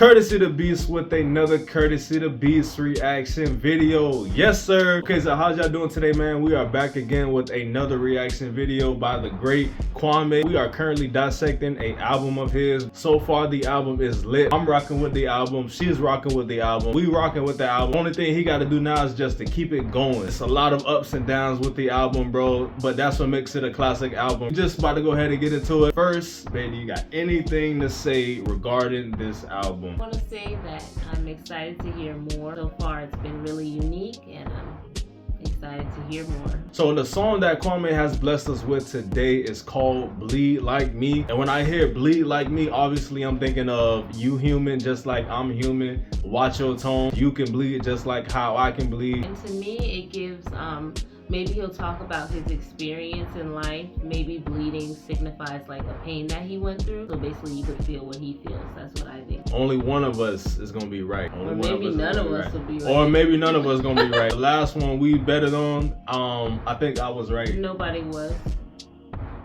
Courtesy the Beast with another Courtesy the Beast reaction video. Yes, sir. Okay, so how's y'all doing today, man? We are back again with another reaction video by the great Kwame. We are currently dissecting an album of his. So far, the album is lit. I'm rocking with the album. She's rocking with the album. We rocking with the album. Only thing he got to do now is just to keep it going. It's a lot of ups and downs with the album, bro, but that's what makes it a classic album. Just about to go ahead and get into it. First, baby, you got anything to say regarding this album? I want to say that I'm excited to hear more. So far, it's been really unique, and I'm excited to hear more. So the song that Kwame has blessed us with today is called Bleed Like Me. And when I hear Bleed Like Me, obviously I'm thinking of you human just like I'm human. Watch your tone. You can bleed just like how I can bleed. And to me, it gives, maybe he'll talk about his experience in life. Maybe bleeding signifies like a pain that he went through. So basically you could feel what he feels. That's what I think. Only one of us is gonna be right. Or maybe none of us will be right. Or maybe none of us gonna be right. The last one we betted on, I think I was right. Nobody was.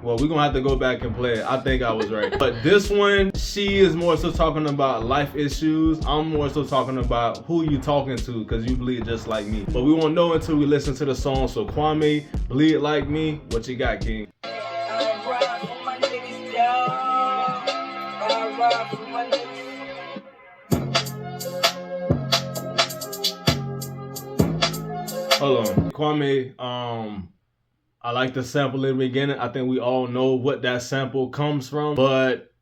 Well, we're gonna have to go back and play it. I think I was right. But this one, she is more so talking about life issues. I'm more so talking about who you talking to, because you bleed just like me. But we won't know until we listen to the song. So Kwame, Bleed Like Me, what you got, King? Hold on. Kwame, I like the sample in the beginning. I think we all know what that sample comes from. But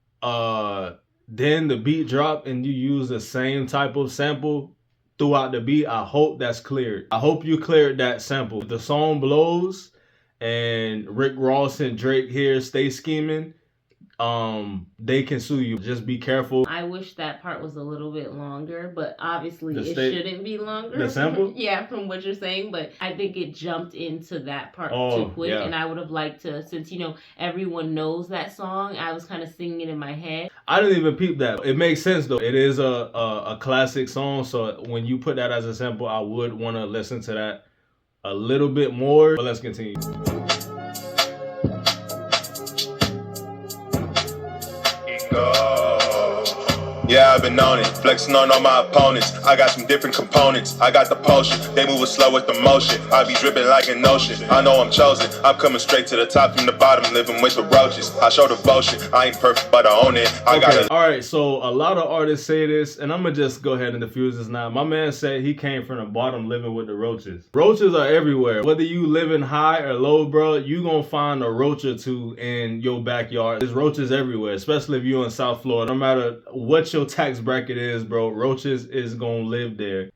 then the beat drop and you use the same type of sample throughout the beat. I hope that's cleared. I hope you cleared that sample. If the song blows and Rick Ross and Drake here stay scheming, they can sue you. Just be careful. I wish that part was a little bit longer, but obviously it shouldn't be longer. The sample? Yeah, from what you're saying, but I think it jumped into that part too quick, and I would have liked to, since you know everyone knows that song, I was kind of singing it in my head. I didn't even peep that. It makes sense though. It is a classic song, so when you put that as a sample, I would want to listen to that a little bit more. But let's continue. Yeah, I've been on it, flexing on all my opponents. I got some different components. I got the potion, they moving slow with the motion. I be dripping like an ocean. I know I'm chosen. I'm coming straight to the top from the bottom, living with the roaches. I show devotion. I ain't perfect, but I own it. I got it. All right, so a lot of artists say this, and I'm gonna just go ahead and diffuse this now. My man said he came from the bottom, living with the roaches. Roaches are everywhere. Whether you living high or low, bro, you gonna find a roach or two in your backyard. There's roaches everywhere, especially if you're in South Florida. No matter what your tax bracket is, bro, roaches is gonna live there.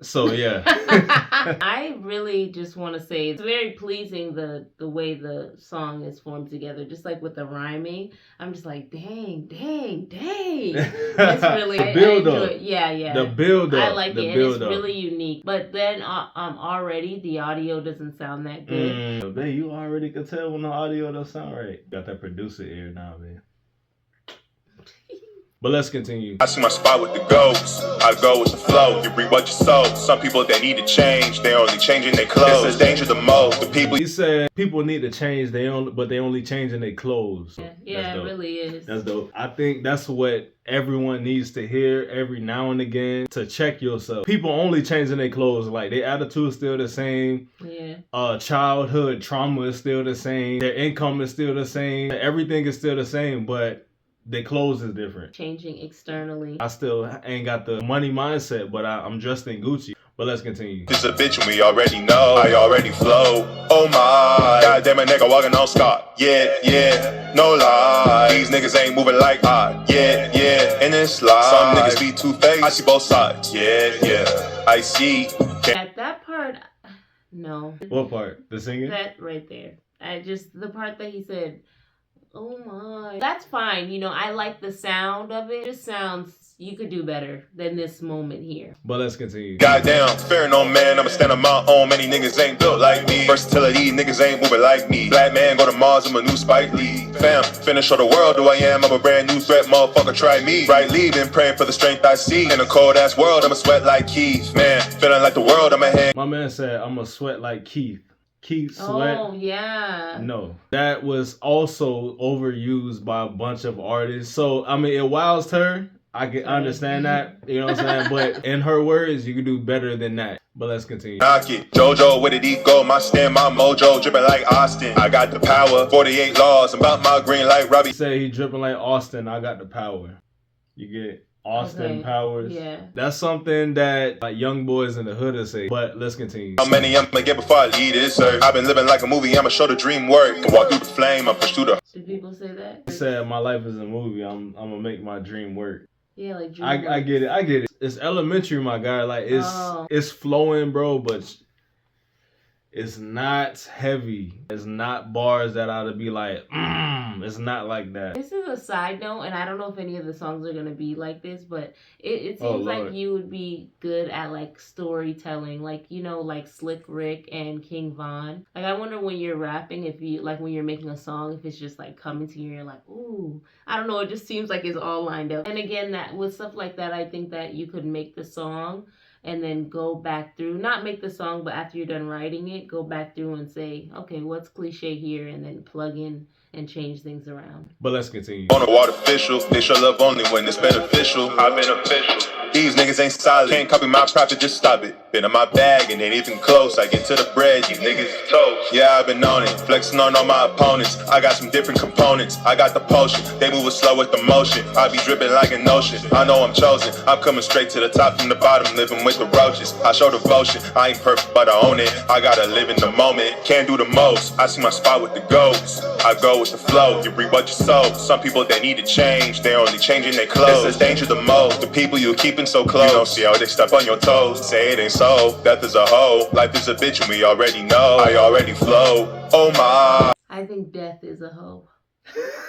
So yeah. I really just want to say it's very pleasing the way the song is formed together, just like with the rhyming. I'm just like, dang. It's really the build up. Yeah. The build up. I like it, and it's really unique. But then already the audio doesn't sound that good. Man, you already could tell when the audio don't sound right. Got that producer ear now, man. But let's continue. I see my spot with the ghosts. I go with the flow. You reap what you sow. Some people, they need to change. They're only changing their clothes. This is danger the most. The people. He said people need to change. But they only changing their clothes. So yeah, it really is. That's dope. I think that's what everyone needs to hear every now and again, to check yourself. People only changing their clothes. Like their attitude is still the same. Yeah. Childhood trauma is still the same. Their income is still the same. Everything is still the same, but their clothes is different. Changing externally. I still ain't got the money mindset, but I'm dressed in Gucci. But let's continue. This a bitch and we already know. I already flow. Oh my. Goddamn a nigga walking on Scott. Yeah. No lie. These niggas ain't moving like I. Yeah. In this life. Some niggas be two-faced. I see both sides. Yeah. I see. At that part, no. What part? The singing? That right there. The part that he said, oh my. That's fine. You know, I like the sound of it. It just sounds, you could do better than this moment here. But let's continue. Goddamn, fear no man, I'ma stand on my own. Many niggas ain't built like me. Versatility, niggas ain't moving like me. Black man, go to Mars, I'm a new Spike Lee. Fam, finna show the world who I am. I'm a brand new threat, motherfucker, try me. Rightly, been praying for the strength I see. In a cold ass world, I'ma sweat like Keith. Man, feeling like the world, I'ma hang. My man said, I'ma sweat like Keith. Keith Sweat. Oh, yeah. No. That was also overused by a bunch of artists. So, I mean, it wows her. I understand that, you know what I'm saying? But in her words, you can do better than that. But let's continue. Knock it. JoJo with it ego, my stem, my mojo, dripping like Austin. I got the power, 48 laws, about my green like Robbie. Say he dripping like Austin, I got the power. You get Austin Powers. Yeah. That's something that like young boys in the hood will say. But let's continue. How many I'ma get before I leave this earth? I've been living like a movie, I'ma show the dream work. Can walk through the flame, I push through the... Do people say that? He said my life is a movie, I'm gonna make my dream work. Yeah, like dream I get it. It's elementary, my guy. Like it's flowing, bro, but it's not heavy. It's not bars that ought to be like, it's not like that. This is a side note, and I don't know if any of the songs are gonna be like this, but it seems like you would be good at like storytelling, like you know, like Slick Rick and King Von. Like I wonder when you're rapping, if you like when you're making a song, if it's just like coming to you, and you're like, ooh, I don't know. It just seems like it's all lined up. And again, that with stuff like that, I think that you could make the song and then go back through, not make the song, but after you're done writing it, go back through and say, okay, what's cliche here, and then plug in and change things around. But let's continue. On a artificial, they show love only when it's beneficial. I've been official. These niggas ain't solid. Can't copy my profit, just stop it. Been in my bag and ain't even close. I get to the bread, these niggas toast. Yeah, I've been on it, flexing on all my opponents. I got some different components. I got the potion, they moving slow with the motion. I be dripping like an ocean. I know I'm chosen. I'm coming straight to the top from the bottom, living with the roaches. I show devotion. I ain't perfect, but I own it. I gotta live in the moment. Can't do the most. I see my spot with the ghosts. I go with the flow. You reap what you sow. Some people they need to change. They're only changing their clothes. This is danger the most. The people you keeping so close. You don't see how they step on your toes. Say it ain't so. Death is a hoe. Life is a bitch and we already know. I already flow. Oh my. I think death is a hoe.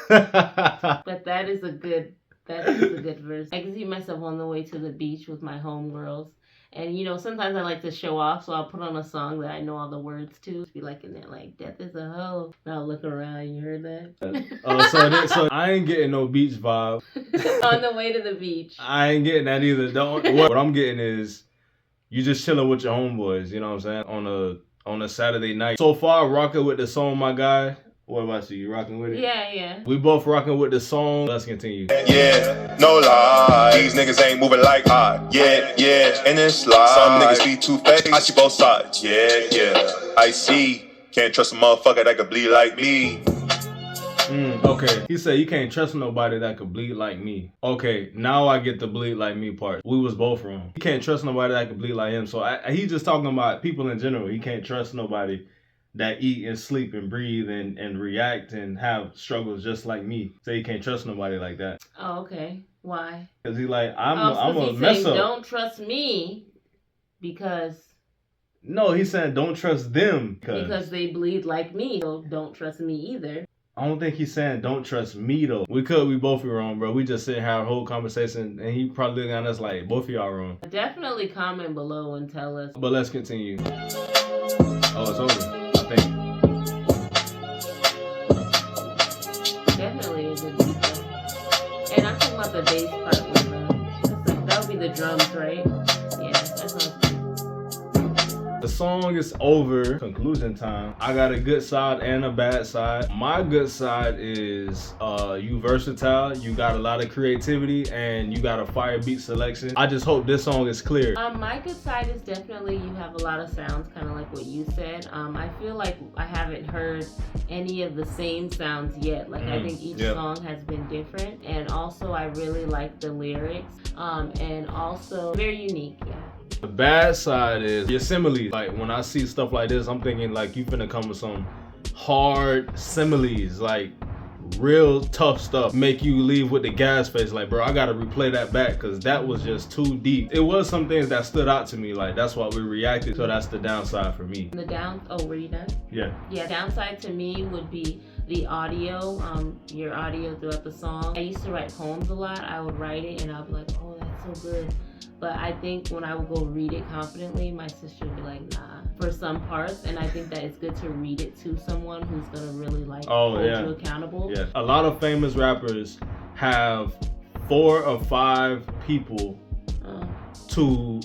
But that is a good verse. I can see myself on the way to the beach with my homegirls. And you know, sometimes I like to show off, so I'll put on a song that I know all the words to. Be like in there, like death is a hoe. And I'll look around. You heard that? So I ain't getting no beach vibe. On the way to the beach. I ain't getting that either. What I'm getting is you just chilling with your homeboys. You know what I'm saying? On a Saturday night. So far, rocking with the song, my guy. What about you? You rocking with it? Yeah. We both rocking with the song. Let's continue. Yeah, no lie. These niggas ain't moving like I. Yeah. And it's like some niggas be two-faced. I see both sides. Yeah. I see. Can't trust a motherfucker that could bleed like me. Okay. He said you can't trust nobody that could bleed like me. Okay, now I get the bleed like me part. We was both wrong. He can't trust nobody that could bleed like him. So he's just talking about people in general. He can't trust nobody that eat and sleep and breathe and react and have struggles just like me. So he can't trust nobody like that. Oh, okay. Why? Because he like, I'm a he's mess saying, up. Don't trust me because... No, he's saying don't trust them. Because they bleed like me. So don't trust me either. I don't think he's saying don't trust me though. We both be wrong, bro. We just sit here have a whole conversation and he probably looking at us like both of y'all wrong. Definitely comment below and tell us. But let's continue. Oh, it's over. I think. Definitely is a good beat. And I'm talking about the bass part with that would be the drums, right? Yeah, that sounds good. The song is over. Conclusion time. I got a good side and a bad side. My good side is you versatile, you got a lot of creativity, and you got a fire beat selection. I just hope this song is clear. My good side is definitely you have a lot of sounds, kind of like what you said. I feel like I haven't heard any of the same sounds yet. Like I think each song has been different, and also I really like the lyrics, and also very unique. Yeah. The bad side is your similes. Like when I see stuff like this, I'm thinking like you finna come with some hard similes, like real tough stuff, make you leave with the gas face. Like, bro, I gotta replay that back because that was just too deep. It was some things that stood out to me, like that's why we reacted. So that's the downside for me. Were you done? Yeah. Downside to me would be the audio, your audio throughout the song. I used to write poems a lot. I would write it and I'd be like, oh, that's so good. But I think when I would go read it confidently, my sister would be like, nah, for some parts. And I think that it's good to read it to someone who's gonna really like hold you accountable. Yeah. A lot of famous rappers have 4 or 5 people to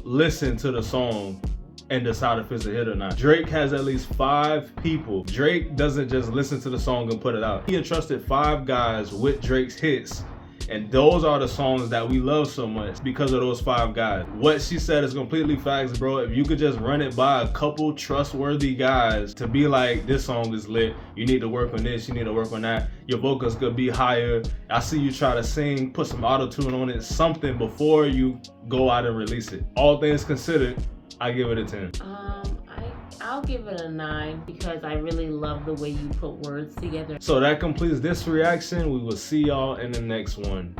listen to the song and decide if it's a hit or not. Drake has at least 5 people. Drake doesn't just listen to the song and put it out. He entrusted 5 guys with Drake's hits, And those are the songs that we love so much because of those 5 guys. What she said is completely facts, bro. If you could just run it by a couple trustworthy guys to be like, this song is lit, you need to work on this, you need to work on that, your vocals could be higher, I see you try to sing, put some auto-tune on it, something before you go out and release it. All things considered, I give it a 10. I'll give it a 9 because I really love the way you put words together. So that completes this reaction. We will see y'all in the next one.